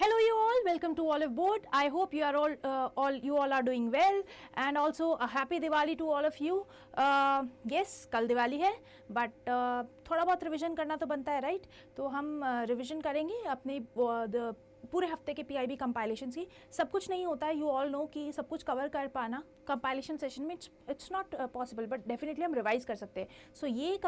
Hello you all, welcome to Olive Board. I hope you are all are doing well, and also a happy Diwali to all of you. Yes, कल दिवाली है, but थोड़ा बहुत revision करना तो बनता है, right? तो हम रिविजन करेंगे अपने पूरे हफ्ते के पीआईबी कंपाइलेशन की. सब कुछ नहीं होता है, यू ऑल नो कि सब कुछ कवर कर पाना कंपाइलेशन सेशन में it's not possible, but definitely हम रिवाइज कर सकते हैं. सो ये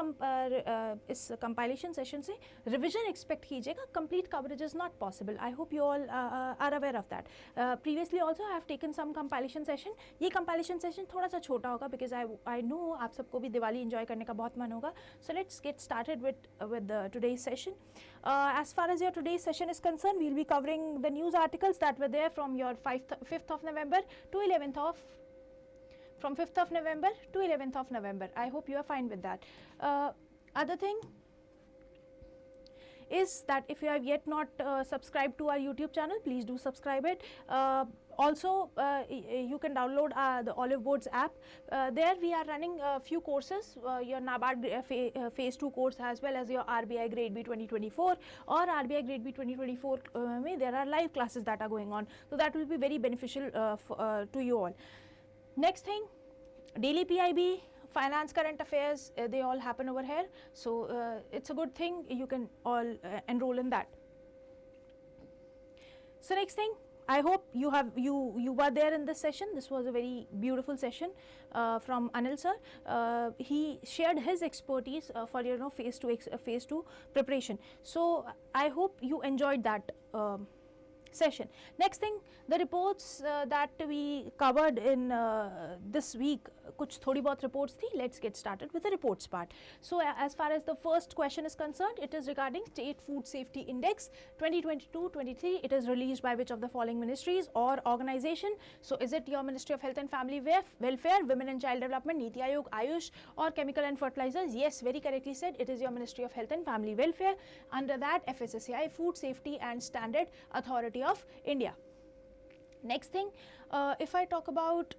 इस कंपाइलेशन सेशन से रिविजन एक्सपेक्ट कीजिएगा. Complete coverage is not possible. I hope you all are aware of that. Previously also I have taken some compilation session. ये compilation session थोड़ा सा छोटा होगा बिकॉज आई नो आप सबको भी दिवाली इंजॉय करने का बहुत मन होगा. So let's get started with today's session. As far as your today's session is concerned, we'll be covering the news articles that were there from your 5th of November to 11th of from 5th of November to 11th of November. I hope you are fine with that. Other thing is that if you have yet not subscribed to our YouTube channel, please do subscribe it. Also, you can download the Olive Boards app. There we are running a few courses, your NABARD phase 2 course as well as your RBI grade B 2024 or RBI grade B 2024 there are live classes that are going on, so that will be very beneficial to you all. Next thing, daily PIB, finance, current affairs, they all happen over here, so it's a good thing. You can all enroll in that. So next thing, I hope you were there in this session. This was a very beautiful session from Anil sir. He shared his expertise for phase 2 preparation. So I hope you enjoyed that session. Next thing, the reports that we covered in this week, kuch thodi bahut reports thi. Let's get started with the reports part. So as far as the first question is concerned, it is regarding State Food Safety Index 2022-23. It is released by which of the following ministries or organization? So is it your Ministry of Health and Family Welfare, Women and Child Development, Niti Aayog, Ayush, or Chemical and Fertilizers? Yes, very correctly said, it is your Ministry of Health and Family Welfare. Under that, FSSAI, Food Safety and Standard Authority of India. Next thing, if I talk about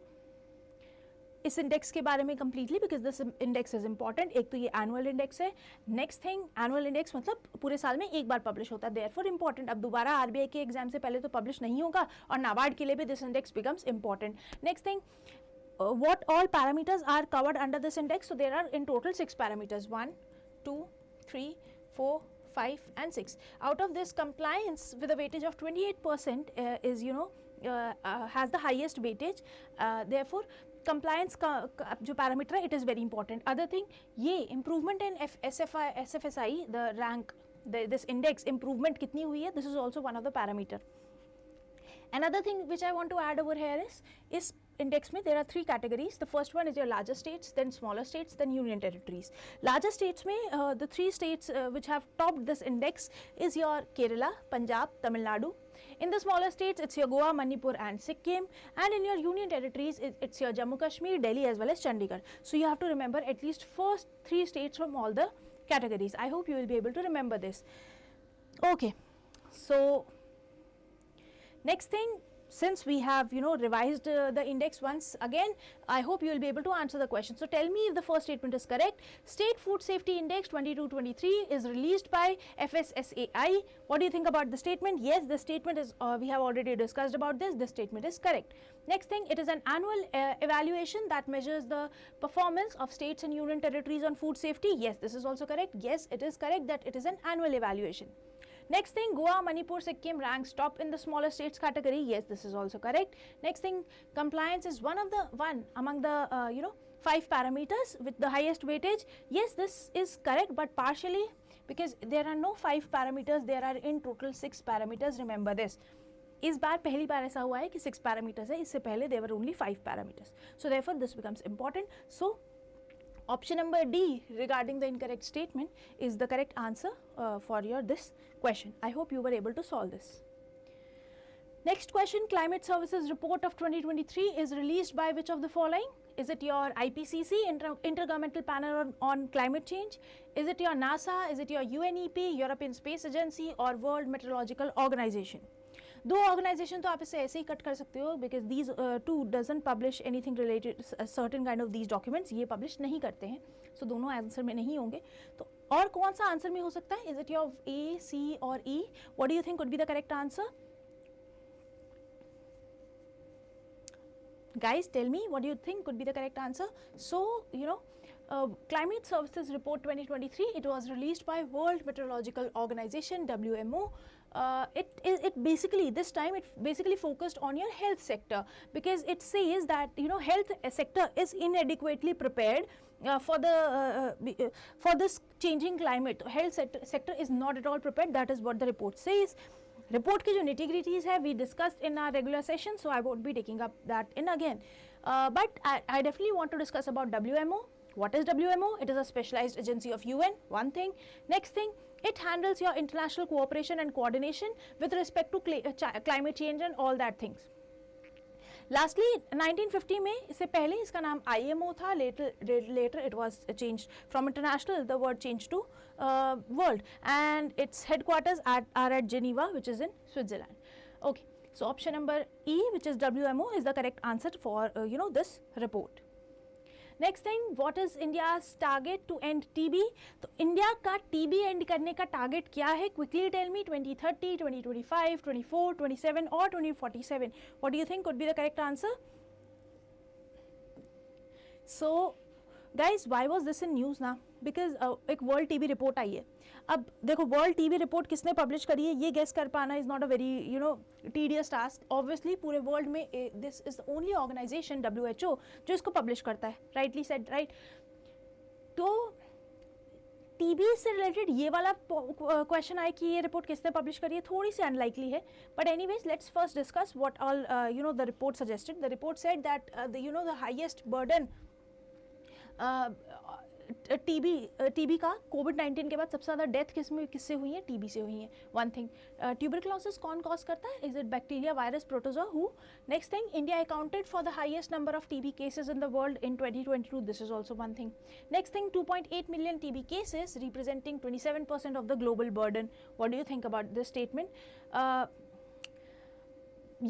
इस index के बारे में completely, because this index is important. एक तो ये annual index है. Next thing, annual index मतलब पूरे साल में एक बार पब्लिश होता है, देयरफॉर इंपॉर्टेंट. अब दोबारा आरबीआई के एग्जाम से पहले तो पब्लिश नहीं होगा, और नाबार्ड के लिए भी this index becomes important. Next thing, what all parameters are covered under this index? So there are in total 6 parameters, 1, 2, 3, 4, 5 and 6. Out of this, compliance with a weightage of 28% is has the highest weightage. Therefore compliance का जो parameter है, it is very important. Other thing, ये improvement in SFSI, the rank, this index improvement कितनी हुई है, this is also one of the parameter. Another thing which I want to add over here is index में there are 3 categories. The first one is your larger states, then smaller states, then union territories. Larger states में the 3 states which have topped this index is your Kerala, Punjab, Tamil Nadu. In the smaller states, it's your Goa, Manipur and Sikkim, and in your union territories, it's your Jammu Kashmir, Delhi as well as Chandigarh. So you have to remember at least first 3 states from all the categories. I hope you will be able to remember this. Okay, so next thing, since we have revised the index once again, I hope you will be able to answer the question. So tell me if the first statement is correct. State Food Safety Index 22-23 is released by FSSAI. What do you think about the statement? Yes, the statement is we have already discussed about this. This statement is correct. Next thing, it is an annual evaluation that measures the performance of states and union territories on food safety. Yes, this is also correct. Yes, it is correct that it is an annual evaluation. Next thing, Goa, Manipur, Sikkim ranks top in the smaller states category. Yes, this is also correct. Next thing, compliance is one among the 5 parameters with the highest weightage. Yes, this is correct, but partially, because there are no 5 parameters, there are in total 6 parameters. Remember this. इस बार पहली बार ऐसा हुआ है कि 6 parameters है, इससे पहले there were only 5 parameters. So therefore this becomes important. So option number D regarding the incorrect statement is the correct answer for your this question. I hope you were able to solve this. Next question, Climate Services Report of 2023 is released by which of the following? Is it your IPCC, Intergovernmental Panel on Climate Change? Is it your NASA? Is it your UNEP, European Space Agency, or World Meteorological Organization? दो organisation तो आप इसे ऐसे ही cut कर सकते हो, because these two doesn't publish anything related certain kind of these documents, ये publish नहीं करते हैं, सो दोनों आंसर में नहीं होंगे. तो और कौन सा आंसर में हो सकता है? Is it your A, C और E? What do you think would be the correct answer? Guys, tell me what do you think could be the correct answer. So, Climate Services Report 2023, it was released by World Meteorological Organization, WMO. It basically, this time it basically focused on your health sector, because it says that health sector is inadequately prepared for this changing climate. Health sector is not at all prepared. That is what the report says. Report की जो nitty-gritties है, we discussed in our regular session, so I won't be taking up that in again. But I definitely want to discuss about WMO. What is WMO? It is a specialized agency of UN, one thing. Next thing, it handles your international cooperation and coordination with respect to climate change and all that things. Lastly, 1950 में इससे पहले इसका नाम IMO था. Later it was changed from international, the word changed to world, and its headquarters are at Geneva, which is in Switzerland. Okay, so option number E, which is WMO, is the correct answer for this report. Next thing, what is India's target to end TB. तो India का TB end करने का target क्या है? Quickly tell me. 2030, 2025, 24, 27 और 2047. What do you think could be the correct answer? So guys, why was this in news ना? Because एक world TB report आई है. अब देखो, वर्ल्ड टीबी रिपोर्ट किसने पब्लिश करी है ये गेस कर पाना is not a very tedious task. Obviously पूरे वर्ल्ड में this is the only organisation WHO जो इसको पब्लिश करता है. Rightly said, right. तो टीबी से रिलेटेड ये वाला क्वेश्चन आए कि ये रिपोर्ट किसने पब्लिश करी है, थोड़ी सी अनलाइकली है. But anyways, let's first discuss what all the report suggested. The report said that the highest burden TB का कोविड-19 के बाद सबसे ज़्यादा डेथ किससे हुई है? टीबी से हुई है. One thing. ट्यूबरक्लोसिस कौन कॉज करता है? Is it bacteria, virus, protozoa, who? Next thing, India accounted for the highest number of TB cases in the world in 2022. This is also one thing. Next thing, 2.8 million TB cases representing 27% of the global burden. What do you think about this statement?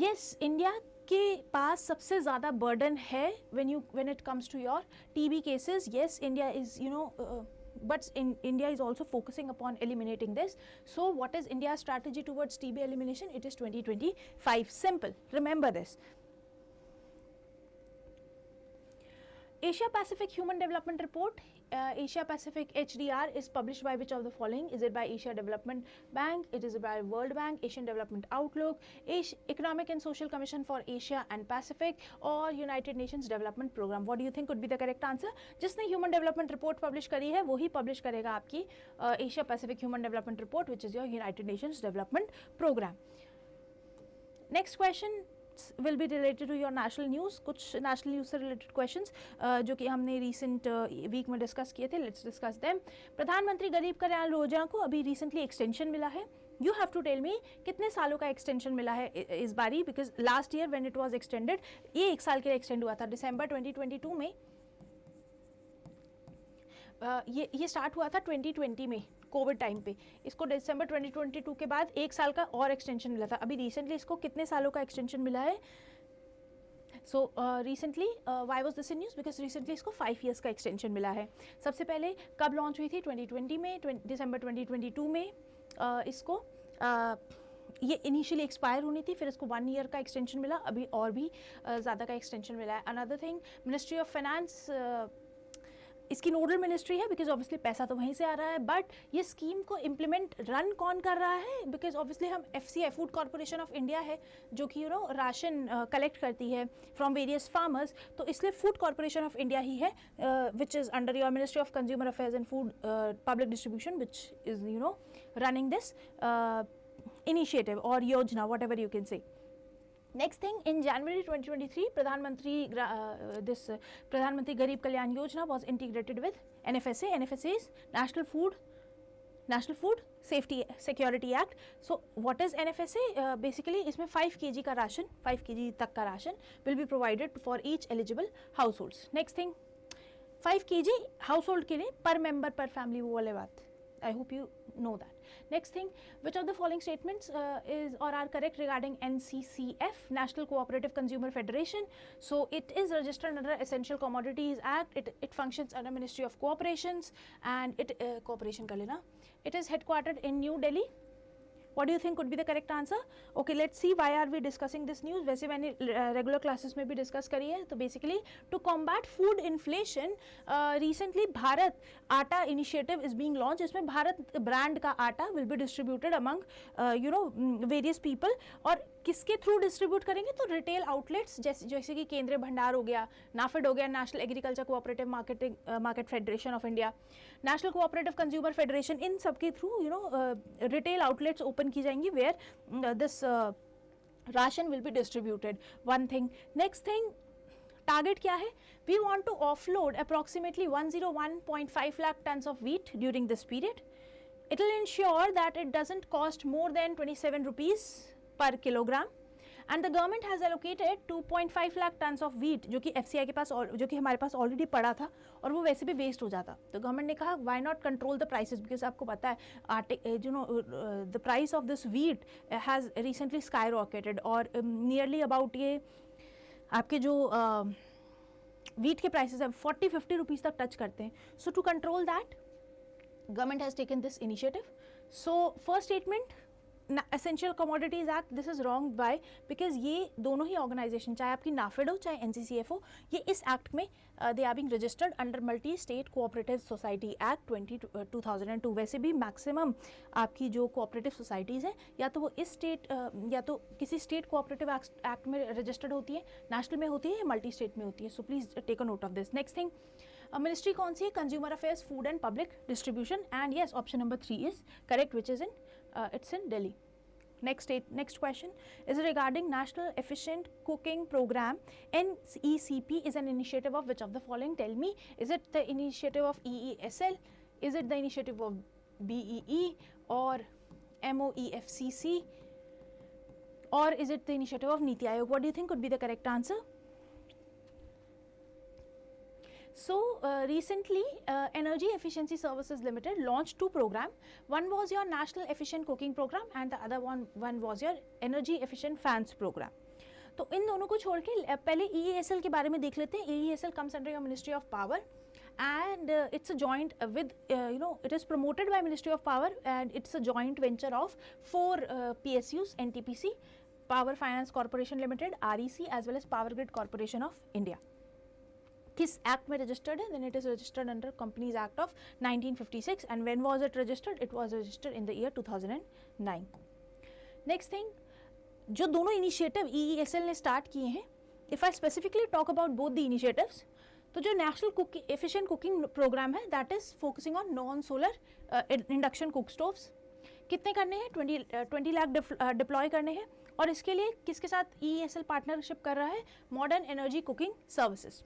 Yes, India के पास सबसे ज़्यादा burden है when it comes to your TB cases. Yes, India is but India is also focusing upon eliminating this. So what is India's strategy towards TB elimination? It is 2025. Simple. Remember this. Asia Pacific Human Development Report, Asia Pacific HDR, is published by which of the following? Is it by Asia Development Bank? It is by World Bank, Asian Development Outlook, Economic and Social Commission for Asia and Pacific, or United Nations Development Program? What do you think could be the correct answer? जिसने Human Development Report publish करी है वो ही publish करेगा आपकी Asia Pacific Human Development Report, which is your United Nations Development Program. Next question will be related to your national news. कुछ national news से related questions जो कि हमने recent week में discuss किए थे. Let's discuss them. प्रधानमंत्री गरीब कल्याण योजना को अभी recently extension मिला है. You have to tell me कितने सालों का extension मिला है इस बारी, because last year when it was extended, ये एक साल के लिए extend हुआ था. December 2022 में ये स्टार्ट हुआ था 2020 में कोविड टाइम पे. इसको दिसंबर 2022 के बाद एक साल का और एक्सटेंशन मिला था. अभी रिसेंटली इसको कितने सालों का एक्सटेंशन मिला है? So recently, why was this in news? Because recently इसको 5 years का एक्सटेंशन मिला है. सबसे पहले कब लॉन्च हुई थी? 2020 में, दिसंबर 2022 में इसको ये इनिशियली एक्सपायर होनी थी, फिर इसको 1 year का एक्सटेंशन मिला. अभी और भी ज़्यादा का एक्सटेंशन मिला है. Another thing, ministry of finance इसकी नोडल मिनिस्ट्री है, बिकॉज ऑब्वियसली पैसा तो वहीं से आ रहा है. बट ये स्कीम को इम्प्लीमेंट रन कौन कर रहा है? बिकॉज ऑब्वियसली हम FCI, food corporation of India है, जो कि राशन कलेक्ट करती है फ्रॉम वेरियस फार्मर्स. तो इसलिए फूड कॉर्पोरेशन ऑफ इंडिया ही है, which is under your ministry of consumer affairs and food public distribution, which is running this initiative or yojana, whatever you can say. Next thing, in January 2023, Pradhan Mantri Garib Kalyan Yojana was integrated with NFSA. NFSA is National Food Safety Security Act. So what is NFSA? Basically इसमें 5 kg का ration, 5 kg तक का ration will be provided for each eligible households. Next thing, 5 kg household के लिए per member per family, वो वाले बात. I hope you know that. Next thing, which of the following statements is or are correct regarding NCCF, National Cooperative Consumer Federation? So it is registered under Essential Commodities Act. It functions under Ministry of Cooperations, and it cooperation कर लेना. It is headquartered in New Delhi. What do you think could be the correct answer? Okay, let's see why are we discussing this news. वैसे मैंने regular classes में भी discuss करी है. तो basically to combat food inflation, recently Bharat Atta initiative is being launched. इसमें Bharat brand का आटा will be distributed among various people. और किसके थ्रू डिस्ट्रीब्यूट करेंगे? तो रिटेल आउटलेट्स जैसे कि केंद्रीय भंडार हो गया, नाफेड हो गया, national agriculture cooperative market federation of India, national cooperative consumer federation, इन सब के थ्रू रिटेल आउटलेट्स ओपन की जाएंगी where this ration will be distributed. One thing. Next thing, target क्या है? We want to offload approximately 101.5 lakh tons of wheat during this period. It will ensure that it doesn't cost more than 27 rupees per kilogram, and the government has allocated 2.5 lakh tons of wheat, जो कि FCI के पास जो कि हमारे पास already पड़ा था और वो वैसे भी वेस्ट हो जाता. तो गवर्नमेंट ने कहा why not control the prices, because आपको पता है the price of this wheat has recently skyrocketed और nearly about ये आपके जो wheat के prices है 40-50 रुपीज़ तक टच करते हैं. So to control that, government has taken this initiative. So first statement, Essential Commodities Act, this is wrong. Why? Because ये दोनों ही ऑर्गेनाइजेशन, चाहे आपकी नाफेड हो चाहे NCCF हो, ये इस एक्ट में they are being registered under multi state cooperative society act 2002. वैसे भी मैक्सिमम आपकी जो कोऑपरेटिव सोसाइटीज़ हैं या तो वो इस स्टेट या तो किसी स्टेट कोऑपरेटिव एक्ट में रजिस्टर्ड होती है, नेशनल में होती है या मल्टी स्टेट में होती है. So please take a note of this. Next thing, ministry कौन सी है? Consumer affairs, food and public distribution. And yes, option number 3 is correct, which is in it's in Delhi. Next question is regarding National Efficient Cooking Program. NECP is an initiative of which of the following? Tell me, is it the initiative of EESL, is it the initiative of BEE or MOEFCC, or is it the initiative of Niti Aayog? What do you think could be the correct answer? So recently Energy Efficiency Services Limited launched 2 programs. One was your National Efficient Cooking Program and the other one was your Energy Efficient Fans Program. तो इन दोनों को छोड़ के पहले EESL के बारे में देख लेते हैं. EESL comes under your Ministry of Power and it's a joint with it is promoted by Ministry of Power and it's a joint venture of 4 PSUs, NTPC, Power Finance Corporation Limited, REC as well as Power Grid Corporation of India. किस act में registered है? Then it is registered under companies act of 1956. And when was it registered? It was registered in the year 2009. Next thing, जो दोनों initiative EESL ने start किए हैं, if I specifically talk about both the initiatives, तो जो national efficient cooking program है that is focusing on non solar induction cook stoves. कितने करने हैं? 20 लाख डिप्लॉय करने हैं. और इसके लिए किसके साथ EESL पार्टनरशिप कर रहा है? Modern energy cooking services.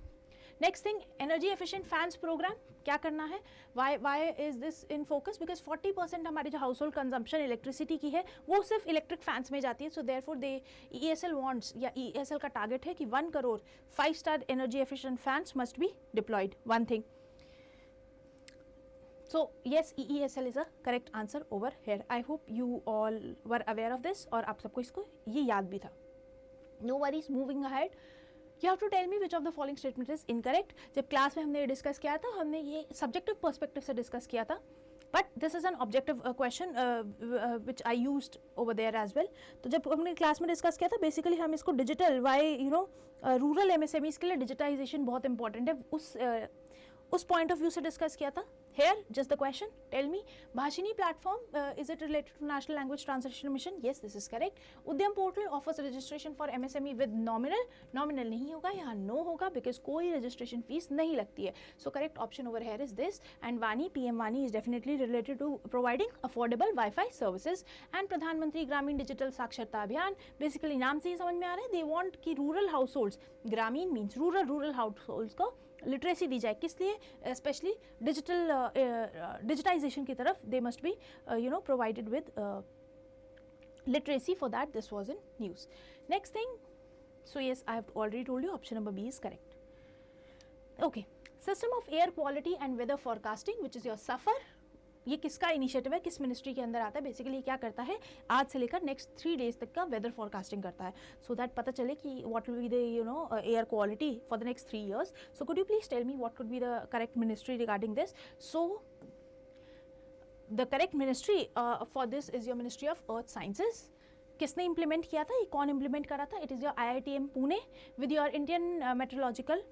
Next thing, energy efficient fans program क्या करना है? Why is this in focus? Because 40% हमारी जो हाउस होल्ड कंजम्पशन इलेक्ट्रिसिटी की है वो सिर्फ इलेक्ट्रिक फैंस में जाती है. So therefore they EESL wants या EESL का टारगेट है कि 1 crore 5-star energy efficient fans must be deployed. One thing. So yes, EESL is a correct answer over here. I hope you all were aware of this और आप सबको इसको ये याद भी था. No worries, moving ahead. You have to tell me which of the following statement is incorrect. जब class में हमने डिस्कस किया था, हमने ये सब्जेक्टिव पर्सपेक्टिव से डिस्कस किया था, but this is an objective question which I used over there as well. तो जब हमने क्लास में डिस्कस किया था, बेसिकली हम इसको डिजिटल रूरल MSMEs के लिए डिजिटाइजेशन बहुत इंपॉर्टेंट है, उस पॉइंट ऑफ व्यू से डिस्कस किया था. Here, just the question, tell me, Bhashini platform, is it related to National Language Translation Mission? Yes, this is correct. Udyam portal offers registration for MSME with nominal नहीं होगा, यहाँ no होगा because कोई registration fees नहीं लगती है. So correct option over here is this. And Vani, PM Vani is definitely related to providing affordable Wi-Fi services. And Pradhan Mantri Gramin Digital Saksharta Abhiyan, basically नाम से ही समझ में आ रहा है, they want कि rural households, ग्रामीण means rural households को literacy दी जाए. किस लिए? स्पेशली डिजिटाइजेशन की तरफ they must be provided with literacy. For that this was in news. Next thing, so yes I have already told you option number B is correct. Okay, system of air quality and weather forecasting which is your SAFAR. ये किसका initiative है, किस ministry के अंदर आता है? Basically क्या करता है, आज से लेकर नेक्स्ट 3 days तक का वेदर फॉरकास्टिंग करता है, सो दैट पता चले कि what will be the air quality for the next 3 years. So could you please tell me what could be the correct ministry regarding this? So the correct ministry for this is your ministry of earth sciences. किसने implement किया था, ये कौन implement करा था? It is your IITM Pune with your Indian meteorological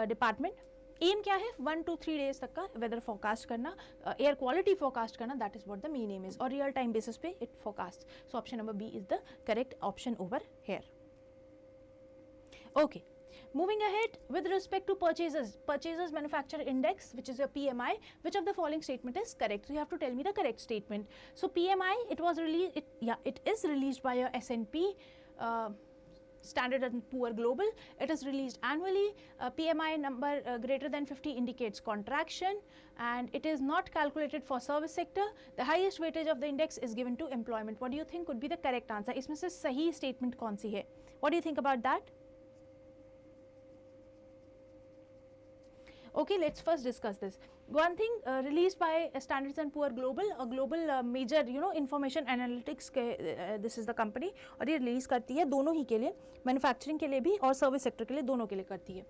department. Aim क्या है? 1 to 3 days तक का वेदर फोरकास्ट करना, एयर क्वालिटी फोरकास्ट करना, that is what the main aim is, और रियल टाइम बेसिस पे it forecast. So option number B is the correct option over here. Okay, moving ahead, with respect to purchasers manufacturer index, which is your PMI, which of the following statement is correct? So you have to tell me the correct statement. So PMI, it was released, it is released by your S&P Standard and Poor Global. It is released annually. PMI number greater than 50 indicates contraction, and it is not calculated for service sector. The highest weightage of the index is given to employment. What do you think could be the correct answer? इसमें से सही statement कौन सी है? What do you think about that? Okay, let's first discuss this. One thing released by Standards and Poor Global, a global major information analytics this is the company, और ये release करती है दोनों ही के लिए, मैन्युफैक्चरिंग के लिए भी और सर्विस सेक्टर के लिए, दोनों के लिए करती है.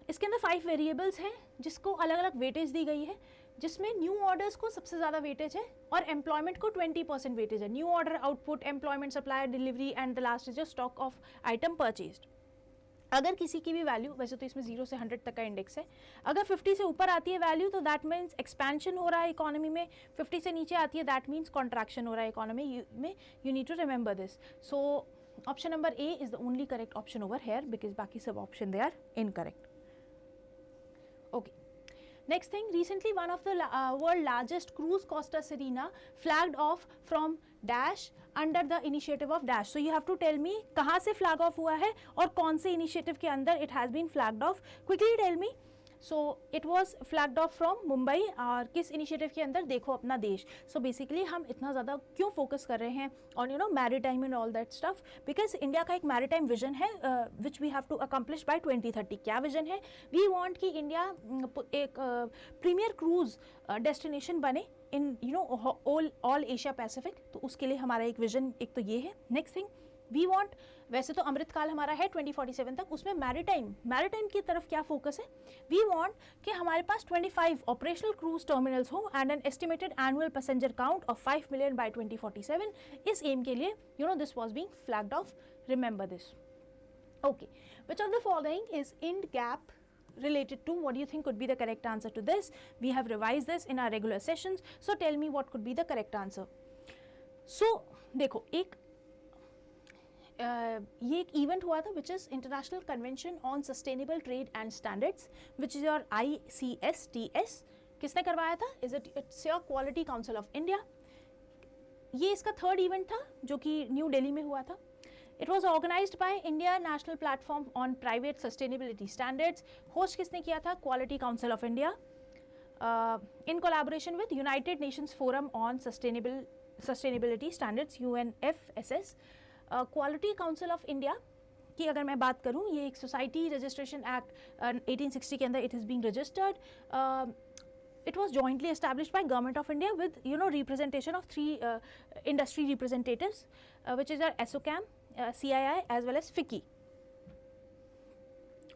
इसके अंदर 5 वेरिएबल्स हैं जिसको अलग अलग वेटेज दी गई है, जिसमें न्यू ऑर्डर्स को सबसे ज़्यादा वेटेज है और एम्प्लॉयमेंट को 20% वेटेज है. New order, output, employment, supply, delivery and the last is your stock of item purchased. अगर किसी की भी वैल्यू, वैसे तो इसमें 0 से 100 तक का इंडेक्स है, अगर 50 से ऊपर आती है वैल्यू तो दैट मीन्स एक्सपेंशन हो रहा है इकोनॉमी में. 50 से नीचे आती है दैट मीन्स कॉन्ट्रैक्शन हो रहा है इकोनॉमी में. You need to remember this. So option number A is the only correct option over here, because बाकी सब option they are incorrect. Okay, next thing, recently one of the world largest cruise coaster Serena flagged off from Dash under the initiative of Dash. So you have to tell me कहाँ से flag off हुआ है और कौन से initiative के अंदर it has been flagged off. Quickly tell me. So it was flagged off from Mumbai, और किस initiative के अंदर? देखो अपना देश. So basically हम इतना ज़्यादा क्यों focus कर रहे हैं on maritime and all that stuff? Because India का एक maritime vision है which we have to accomplish by 2030. क्या vision है? We want कि इंडिया एक premier cruise destination बने in all Asia Pacific. तो उसके लिए हमारा एक vision एक तो ये है. Next thing, we want, वैसे तो अमृतकाल हमारा है 2047 तक, उसमें मैरिटाइम की तरफ क्या फोकस है? वी वांट कि हमारे पास 25 ऑपरेशनल क्रूज टर्मिनल्स हो and an estimated annual passenger count of 5 million by 2047. इस एम के लिए this was being flagged off. Remember this. Okay, which of the following is Ind GAP related to? What do you think could be the correct answer to this? We have revised this in our regular sessions, so tell me what could be the correct answer. So देखो, ये एक event हुआ था which is international convention on sustainable trade and standards, which is your ICSTS. किसने करवाया था? It's your quality council of India. ये इसका 3rd इवेंट था जो कि न्यू दिल्ली में हुआ था. It was organised by India national platform on private sustainability standards. Host किसने किया था? Quality council of India in collaboration with United Nations forum on sustainability standards, UNFSS. Quality council of India की अगर मैं बात करूँ, ये एक सोसाइटी रजिस्ट्रेशन एक्ट 1860 के अंदर it is being registered. It was jointly established by Government of India with representation of 3 industry representatives, which is our ASSOCHAM, CII as well as FICCI.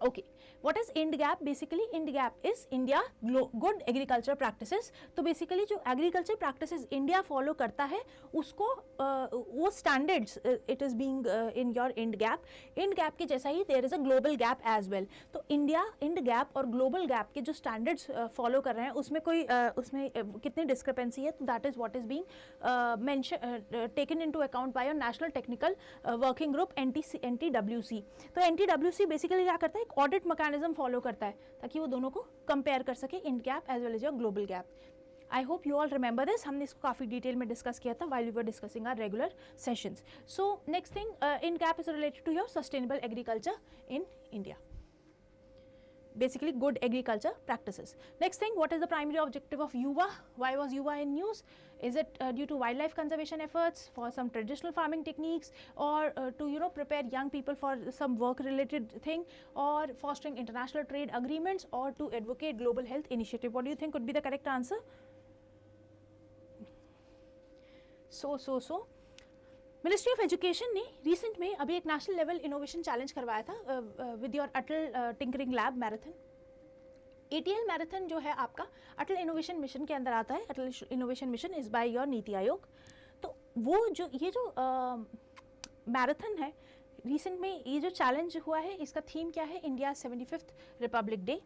Okay, what is INDGAP? Basically INDGAP is India Good Agriculture Practices. तो basically जो agriculture practices India follow करता है उसको वो standards it is being in your INDGAP. INDGAP के जैसा ही there is a global gap as well. तो India INDGAP और global gap के जो standards follow कर रहे हैं उसमें कोई उसमें कितनी discrepancy है, तो that is what is being taken into account by your National Technical Working Group NTWC. तो NTWC basically क्या करता है? ऑडिट मैकेनिज्म फॉलो करता है ताकि वो दोनों को कंपेयर कर सके, Ind GAP as well as your global GAP. I hope you all remember this. हमने इसको काफ़ी डिटेल में डिस्कस किया था while we were discussing our regular sessions. So next thing, Ind GAP is related to your sustainable agriculture in India, basically good agriculture practices. Next thing, what is the primary objective of YUVA? Why was YUVA in news? Is it due to wildlife conservation efforts, for some traditional farming techniques, or to prepare young people for some work related thing, or fostering international trade agreements, or to advocate global health initiative? What do you think could be the correct answer? So ministry of education ने recent में अभी एक national level innovation challenge करवाया था with your Atal tinkering lab marathon. ATL marathon जो है आपका अटल innovation mission के अंदर आता है. Atal innovation mission is by your NITI Aayog. तो वो जो ये जो मैराथन है रिसेंट में ये जो चैलेंज हुआ है इसका थीम क्या है? India 75th Republic day.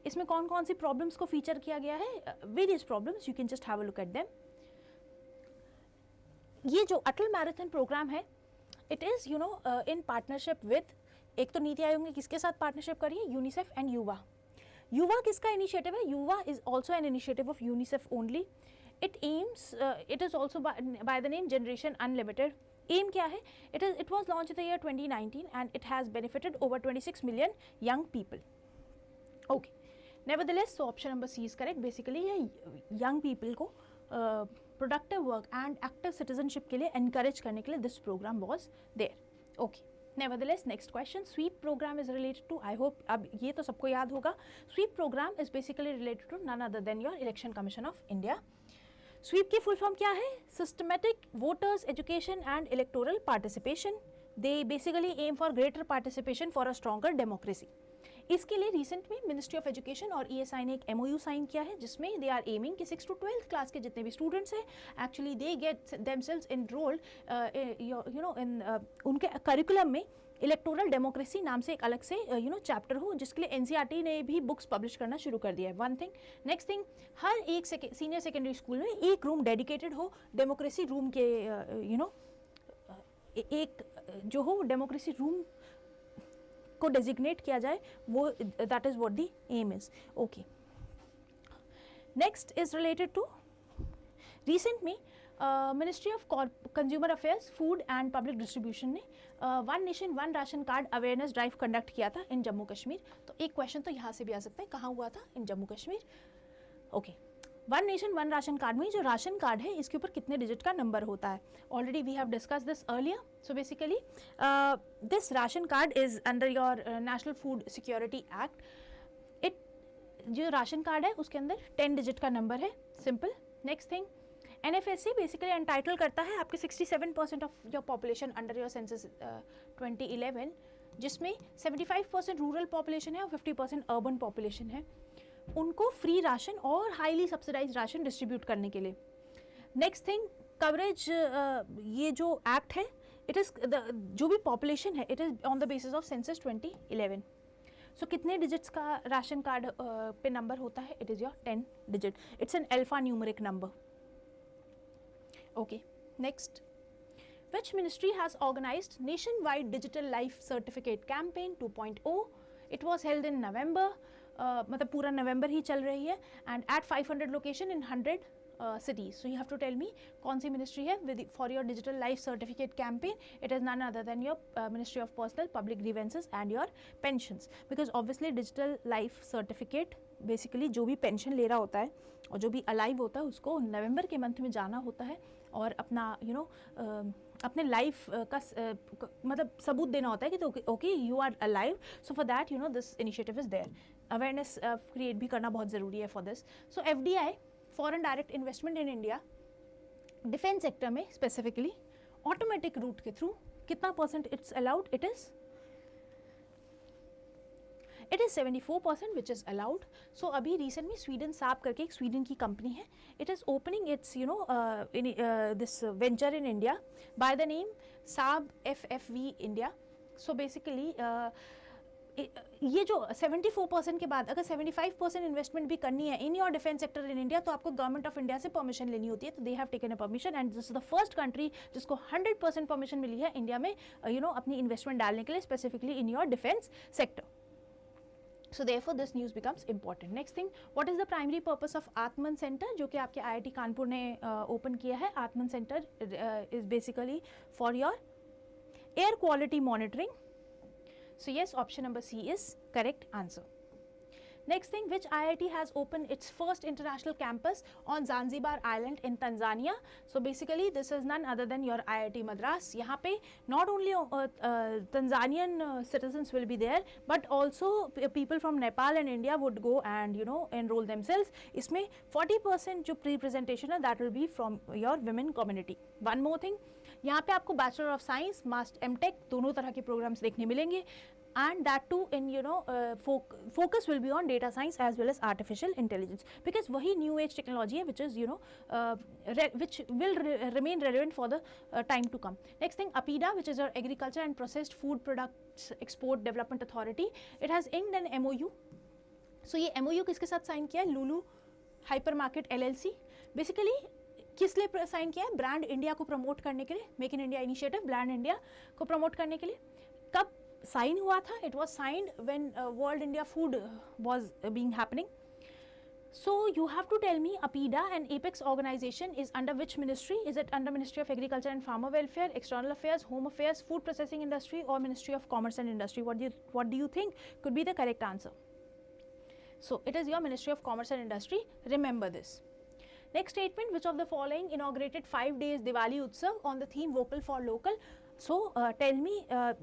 इसमें कौन कौन सी प्रॉब्लम्स को फीचर किया गया है? Various problems, you can just have a look at them. ये जो अटल मैराथन प्रोग्राम है it is you know in partnership with, एक तो नीति आयोग ने किसके साथ पार्टनरशिप करी है? यूनिसेफ एंड युवा. युवा किसका इनिशिएटिव है? YuWaah is also an initiative of UNICEF only. It aims, it is also by the name generation unlimited. Aim क्या है? It was launched in the year 2019 and it has benefited over 26 million young people. Okay. Nevertheless, so option number C is correct. Basically, ये young people को productive work and active citizenship के लिए encourage करने के लिए this program was there. Okay. Nevertheless, next question. Sweep program is related to, I hope अब ये तो सबको याद होगा. Sweep program is basically related to none other than your Election Commission of India. SVEEP की फुल फॉर्म क्या है? Systematic voters education and electoral participation. They basically aim for greater participation for a stronger democracy. इसके लिए recent में ministry of education और ESI ने एक MOU sign किया है जिसमें दे आर एमिंग कि 6 to 12th क्लास के जितने भी स्टूडेंट्स हैं actually they get themselves enrolled you know इन उनके करिकुलम में इलेक्टोरल डेमोक्रेसी नाम से एक अलग से चैप्टर हो, जिसके लिए NCERT ने भी बुक्स पब्लिश करना शुरू कर दिया है. One thing. नेक्स्ट थिंग, हर एक सीनियर सेकेंडरी स्कूल में एक रूम डेडिकेटेड हो डेमोक्रेसी रूम के एक जो हो डेमोक्रेसी रूम को डेजिग्नेट किया जाए, वो that is what the M is. Okay. Next is related to recent में ministry of consumer affairs food and public distribution ने one nation one ration card awareness drive conduct किया था in Jammu Kashmir. तो एक क्वेश्चन तो यहाँ से भी आ सकता है, कहाँ हुआ था? In Jammu Kashmir. Okay. One nation one ration card में जो राशन कार्ड है इसके ऊपर कितने डिजिट का नंबर होता है? Already we have discuss this earlier. So basically this ration card is under your national food security act. It जो राशन कार्ड है उसके अंदर 10 डिजिट का नंबर है. Simple. Next thing, NFSC basically entitle करता है आपके 67% of your population under your census 2011, जिसमें 75% रूरल पॉपुलेशन है और 50% अर्बन पॉपुलेशन है, उनको फ्री राशन और हाईली सब्सिडाइज राशन डिस्ट्रीब्यूट करने के लिए. नेक्स्ट थिंग, कवरेज, ये जो एक्ट है इट इज़ जो भी पॉपुलेशन है it is on the basis of census 2011. सो कितने डिजिट्स का राशन कार्ड पे नंबर होता है? It is your 10 digit. It's an alpha numeric number. Okay, next. Which ministry has organized nationwide digital life certificate campaign 2.0? It was held in November. मतलब पूरा नवंबर ही चल रही है and at 500 location in 100 cities. So you have to tell me कौन सी ministry है with for your digital life certificate campaign. It is none other than your Ministry of Personal Public Grievances and your pensions. Because obviously digital life certificate basically जो भी pension ले रहा होता है और जो भी अलाइव होता है उसको नवंबर के मंथ में जाना होता है और अपना अपने लाइफ का मतलब सबूत देना होता है कि okay you are alive. So for that this initiative is there. Awareness create भी करना बहुत ज़रूरी है for this. So FDI foreign direct investment in India defence sector में स्पेसिफिकली ऑटोमेटिक रूट के थ्रू कितना percent it's allowed? It is 74% which is allowed. So अभी रिसेंट में स्वीडन साब करके एक स्वीडन की कंपनी है, it is opening it's this venture in India by the name साब FFV इंडिया. सो बेसिकली ये जो 74% के बाद अगर 75% इन्वेस्टमेंट भी करनी है in your defence sector in India तो आपको गवर्नमेंट ऑफ इंडिया से परमिशन लेनी होती है. तो they have taken a permission and this is the first country जिसको 100% परमिशन मिली है इंडिया में अपनी इन्वेस्टमेंट डालने के लिए specifically in your defence sector. So therefore this news becomes important. Next thing, what is the primary purpose of Atman Center जो कि आपके IIT कानपुर ने ओपन किया है? Atman Center is basically for your air quality monitoring. So yes, option number C is correct answer. Next thing, which IIT has opened its first international campus on Zanzibar Island in Tanzania? So basically this is none other than your IIT Madras. यहाँ पे not only Tanzanian citizens will be there but also people from Nepal and India would go and enroll themselves. इसमें 40% जो pre-presentation है that will be from your women community. One more thing, यहाँ पे आपको bachelor of science MTech दोनों तरह के programmes देखने मिलेंगे. and that too in focus will be on data science as well as artificial intelligence, because wahi new age technology hai which is which will remain relevant for the time to come. Next thing, APIDA, which is our Agriculture and Processed Food Products Export Development Authority, it has inked an MOU. So ये MOU किसके साथ sign किया है? लुलु hypermarket LLC. Basically किस लिए sign किया है? Brand India को प्रमोट करने के लिए, make in India initiative, brand India को प्रमोट करने के लिए. कब साइन हुआ था? It was signed when world India food was being happening. So you have to tell me, APIDA, an apex organization, is under which ministry? Is it under Ministry of Agriculture and Farmer Welfare, External Affairs, Home Affairs, Food Processing Industry, or Ministry of Commerce and Industry? What do you think could be the correct answer? So it is your Ministry of Commerce and Industry. Remember this. Next statement, which of the following inaugurated 5 days Diwali Utsav on the theme Vocal for Local? So tell me,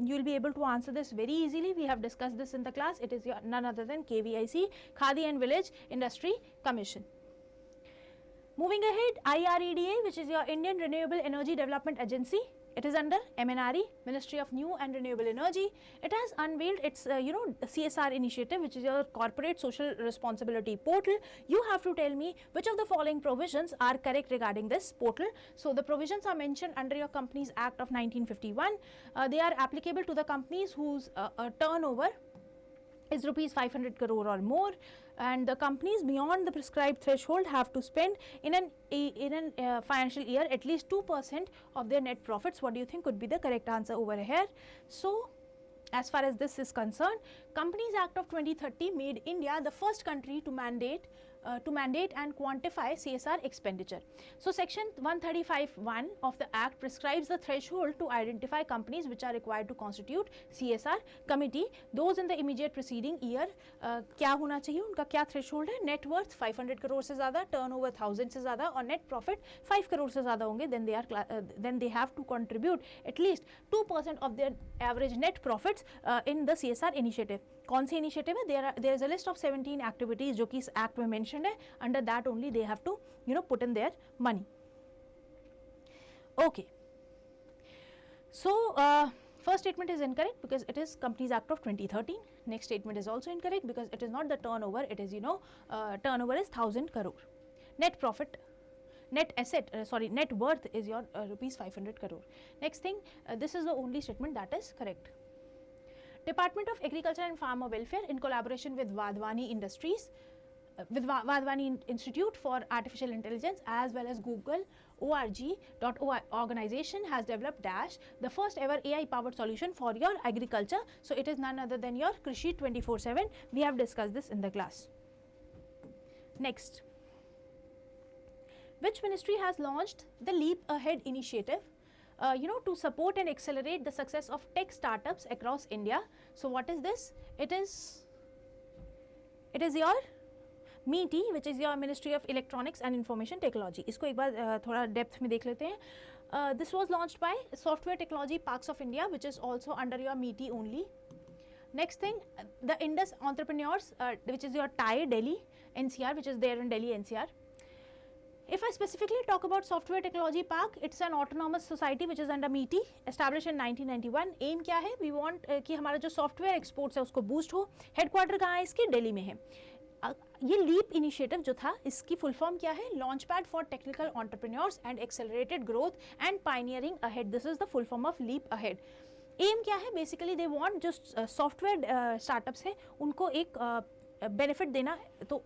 you will be able to answer this very easily. We have discussed this in the class. It is none other than KVIC, Khadi and Village Industry Commission. Moving ahead, IREDA, which is your Indian Renewable Energy Development Agency. It is under MNRE, Ministry of New and Renewable Energy. It has unveiled its CSR initiative, which is your Corporate Social Responsibility Portal. You have to tell me which of the following provisions are correct regarding this portal. So the provisions are mentioned under your Companies Act of 1951. They are applicable to the companies whose turnover is rupees 500 crore or more, and the companies beyond the prescribed threshold have to spend in an financial year at least 2% of their net profits. What do you think could be the correct answer over here? So as far as this is concerned, Companies Act of 2030 made India the first country to mandate and quantify CSR expenditure. So section 135(1) of the act prescribes the threshold to identify companies which are required to constitute CSR committee. Those in the immediate preceding year क्या होना चाहिए, उनका क्या threshold है? Net worth 500 crore से ज़्यादा, turnover 1000 से ज़्यादा और net profit 5 करोड़ से ज़्यादा होंगे. Then they have to contribute at least 2% of their average net profits in the CSR initiative. कौन सी इनिशिएटिव है? There is a list of 17 activities जो कि इस एक्ट में mentioned है. Under that only they have to put in their money. Okay. So first statement is incorrect because it is Companies Act of 2013. Next statement is also incorrect because it is not the turnover. It is turnover is 1000 crore. Net profit, net asset, net worth is your rupees 500 crore. Next thing, this is the only statement that is correct. Department of Agriculture and Farmer Welfare, in collaboration with Vadhwani Industries, with Vadhwani Institute for Artificial Intelligence as well as Google organization has developed Dash, the first ever AI powered solution for your agriculture. So it is none other than your Krishi 24/7. We have discussed this in the class. Next, which ministry has launched the Leap Ahead initiative to support and accelerate the success of tech startups across India? So what is this? It is your METI, which is your Ministry of Electronics and Information Technology. इसको एक बार थोड़ा depth में देख लेते हैं. This was launched by Software Technology Parks of India, which is also under your METI only. Next thing, the Indus Entrepreneurs, which is your TIE Delhi NCR, which is there in Delhi NCR. If I specifically talk about Software Technology Park, it's an autonomous society which is under METI, established in 1991. Aim क्या है? We want कि हमारा जो software exports है उसको boost हो. Headquarter कहाँ है इसके? दिल्ली में है. ये लीप इनिशिएटिव जो था, इसकी फुल फॉर्म क्या है? Launch pad for technical entrepreneurs and accelerated growth and pioneering ahead. This is the full form of leap ahead. Aim क्या है? बेसिकली दे वांट जो सॉफ्टवेयर स्टार्टअप्स हैं उनको एक बेनिफिट देना. तो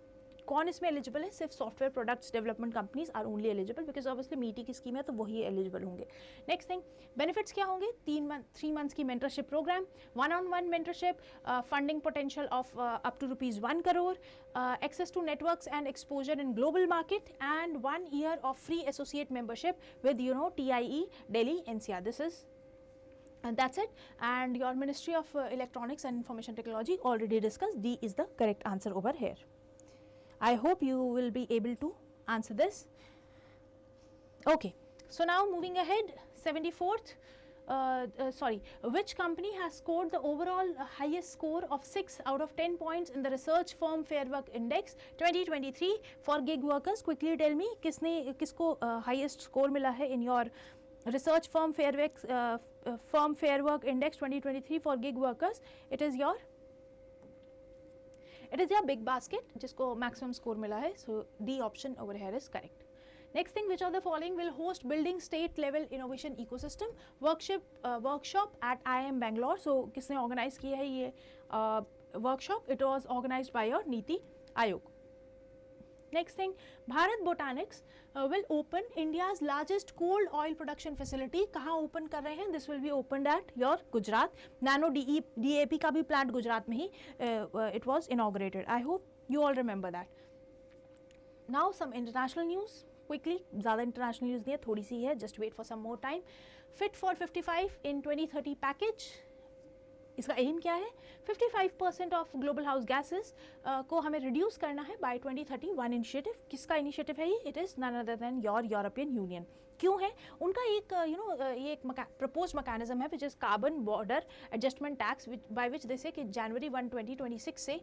कौन इसमें एलिजिबल है? सिर्फ software products development companies are only eligible because obviously MeitY की स्कीम है तो वही एलिजिबल होंगे. नेक्स्ट थिंग, बेनिफिट्स क्या होंगे? 3 months की mentorship program, 1-on-1 mentorship, funding potential of up to ₹1 crore, access to networks and exposure in global market, and 1 year of free associate membership with TIE Delhi NCR. This is and that's it. And your Ministry of Electronics and Information Technology already discussed. D is the correct answer over here. I hope you will be able to answer this. Okay, so now moving ahead, 74th, which company has scored the overall highest score of 6 out of 10 points in the Research Firm Fair Work Index 2023 for gig workers? Quickly tell me, किसको highest score मिला है in your research firm Fairwork Index 2023 for gig workers. It is your big basket जिसको maximum score मिला है. So D option over here is correct. Next thing, which of the following will host building state level innovation ecosystem workshop at IIM Bangalore? So किसने organize किया है ये workshop? It was organized by your Niti Aayog. Next thing, Bharat Botanics will open India's largest cold oil production facility. कहाँ open कर रहे हैं? This will be opened at your Gujarat. Nano DAP का भी plant Gujarat में ही it was inaugurated. I hope you all remember that. Now some international news. Quickly, ज़्यादा international news नहीं है, थोड़ी सी है. Just wait for some more time. Fit for 55 in 2030 package. इसका M क्या है? 55% ऑफ ग्लोबल हाउस गैसेस को हमें रिड्यूस करना है बाय 2030. One initiative. किसका इनिशिएटिव है ये? It is none other than your European Union. क्यों है? उनका एक ये एक प्रपोज मैकेनिज्म है which is carbon border adjustment tax by which they say कि जनवरी 1, 2026 से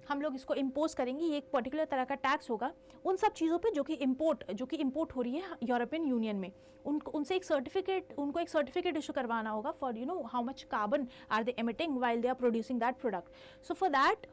हम लोग इसको इम्पोज करेंगे. ये एक पर्टिकुलर तरह का टैक्स होगा उन सब चीज़ों पे जो कि इम्पोर्ट हो रही है यूरोपियन यूनियन में. उनसे उनको एक सर्टिफिकेट इशू करवाना होगा for how much carbon are they emitting while they are producing that product. So for that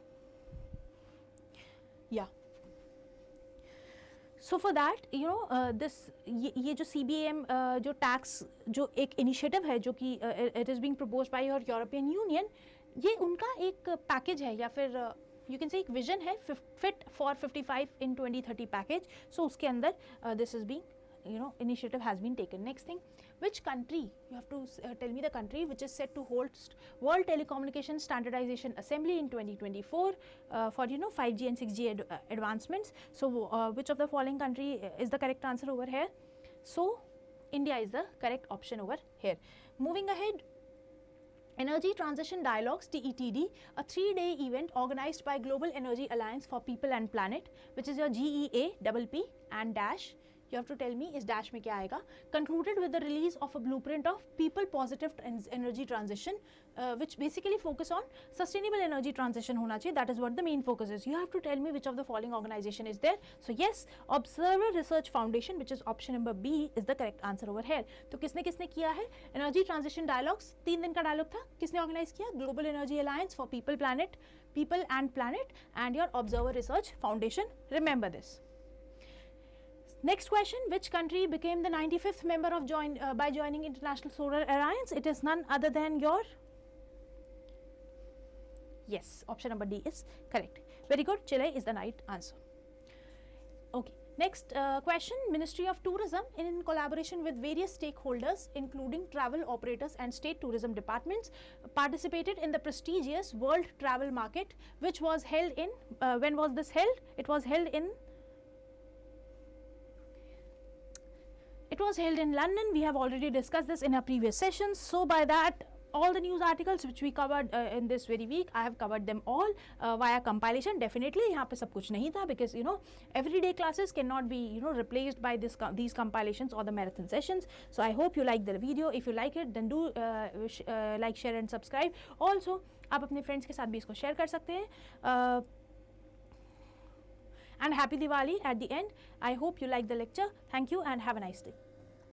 ये जो CBAM जो टैक्स जो एक इनिशिएटिव है जो कि it is being proposed by your European union, ये उनका एक पैकेज है या फिर you can say एक विजन है fit for 55 in 2030 package. So उसके अंदर this is being initiative has been taken. Next thing, which country, you have to tell me the country which is set to host World Telecommunication Standardization Assembly in 2024 for 5G and 6G advancements. So which of the following country is the correct answer over here? So India is the correct option over here. Moving ahead, Energy Transition Dialogues TETD, a 3-day event organized by Global Energy Alliance for People and Planet, which is your GEAPP and dash. You have to tell me is dash में क्या आएगा. Concluded with the release of a blueprint of people positive energy transition, which basically focus on sustainable energy transition होना चाहिए. That is what the main focus is. You have to tell me which of the following organization is there. So yes, Observer Research Foundation, which is option number B, is the correct answer over here. तो किसने किया है? Energy Transition Dialogues 3 दिन का dialogue था. किसने organise किया? Global Energy Alliance for People and Planet and your Observer Research Foundation. Remember this. Next question, which country became the 95th member of by joining International Solar Alliance? It is none other than your, yes, option number D is correct. Very good, Chile is the right answer. Okay, next question, Ministry of Tourism in collaboration with various stakeholders including travel operators and state tourism departments participated in the prestigious World Travel Market, which was held in, when was this held? It was held in London. We have already discussed this in our previous sessions. So by that, all the news articles which we covered in this very week, I have covered them all via compilation. Definitely यहाँ पे सब कुछ नहीं था because everyday classes cannot be replaced by these compilations or the marathon sessions. So I hope you like the video. If you like it, then do like, share and subscribe. Also आप अपने friends के साथ भी इसको share कर सकते हैं. And happy Diwali at the end. I hope you like the lecture. Thank you and have a nice day.